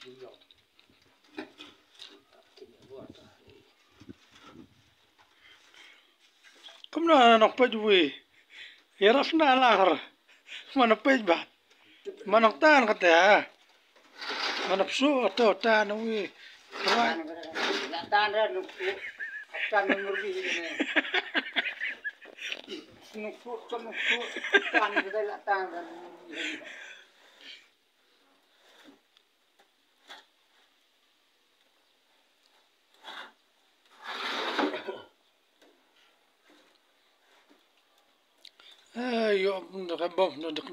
كم نا نقبض وي يرفنا الآخر ما نقبض بعد ما نقطان قطع ما نبسو تو تان وي لا تان را نقطو تان نمربي نقطو تان بدل لا تان را يوم نقبض ندق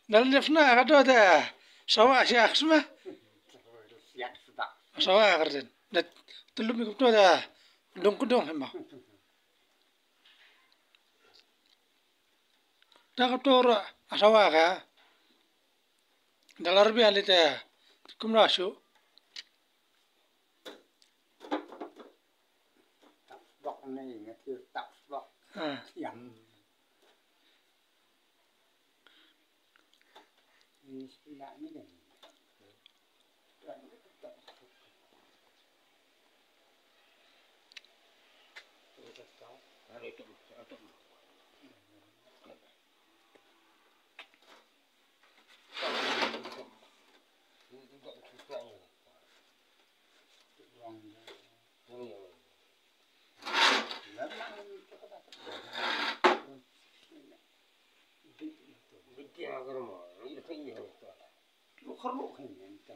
دلني فنا قدو ده سوا شيخ اسمه سوا قردن تلومي قدو ده دون هما ده قدو سوا كا دلاربي على ده كم راشو bọc này người ta tập bọc yểm lại mới được خروق هنا انت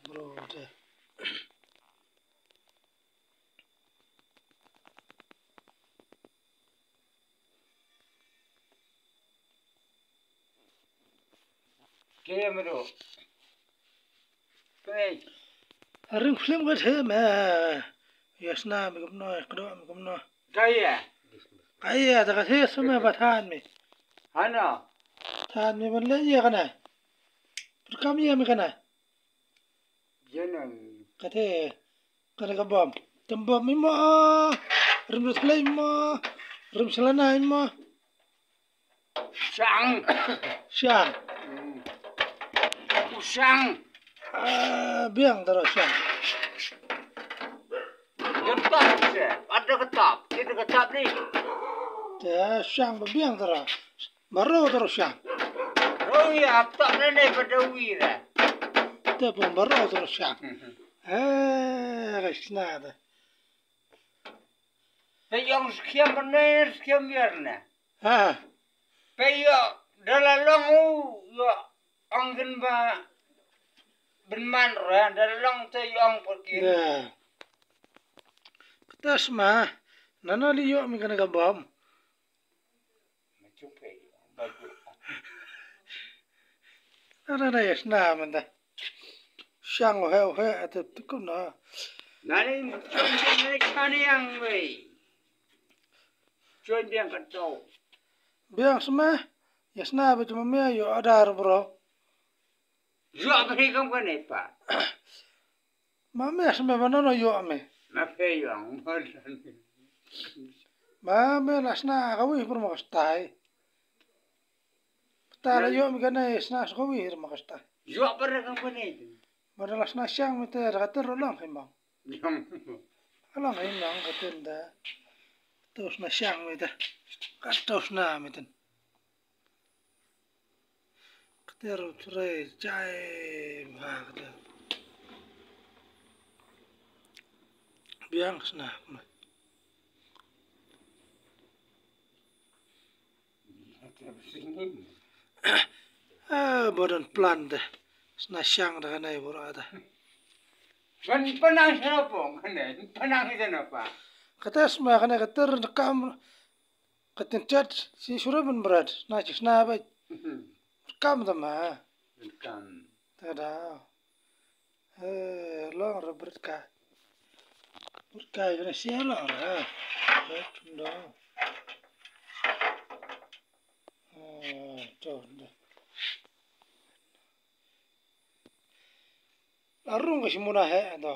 برو ده كاميرو كويس الرين فيلم قد ما يسنا مقبنا يقدو مقبنا جاية أيه تقول هي سمع بثان مي أنا ثان مي من لي يغنى بركام يا مغنى جنن كته كنا كبام تنبام مما رم رسلي مما رم سلنا مما شان شان وشان بيان ترى شان كتاب ada كتاب كده كتاب ليه ده شان بيان ترى مرة ترى شان روي أبطأ لنا بدويرة ده مرة ترى شان غشنا هذا فيوم سكيم بنير سكيم يرنا ها فيو دلالونgu yo angin ba benman ra dalalong te yong pergi ده تسمع نانا لي يوم كنا كبام macam pe bagus أنا يسنا من ده شان وهي أتتكون nani nani kani yang we cuy yang kacau بيان سمع يسنا بتممية يو أدار برو yo beri kamu kan apa ما اسمع بنانا يومي ma pe yang ما لسنا قوي برمغستاي ترى يوم كنا يسنا قوي برمغستاي yo beri kamu kan itu بدل لسنا شان متى غتر لهم هما yang لهم هما غتر ده توسنا شان متى توسنا متى كتير تري جاي هكذا بيان سنا بدن بلان ده سنا شان ده كنا يبرو ده penang siapa kan penang itu apa كتير اسمع كنا كتير نقام كتنتج سي شرب من براد ناجي نابج كم دما kan تدا لا ربرتكا بركا ينسي لا را تندا تون arung ke simuna he do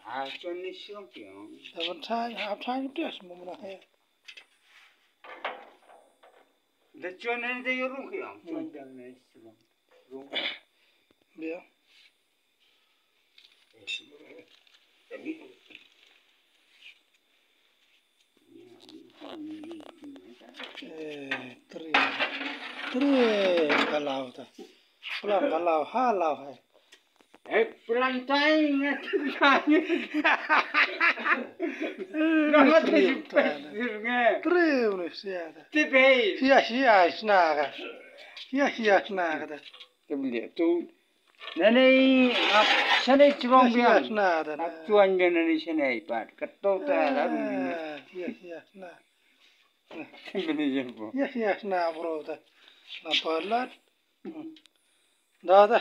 Hasan ni siang piang. taban sai ap sai tu simuna he The chuan ni de yorung piang. Chuan dang ni siang. Rung. bia tri kalau ta pulang kalau halau hai Plantai ni tanya. Nama tu nge. tri unisya ta Tipe. sia snaga sia snaga ta Kebeli tu. Nene sana curang sia biang. snaga ta Tuan dia nene sana ipat. Ketua tu ada. sia snaga Kebeli je bu. sia snaga bro ta na parlat da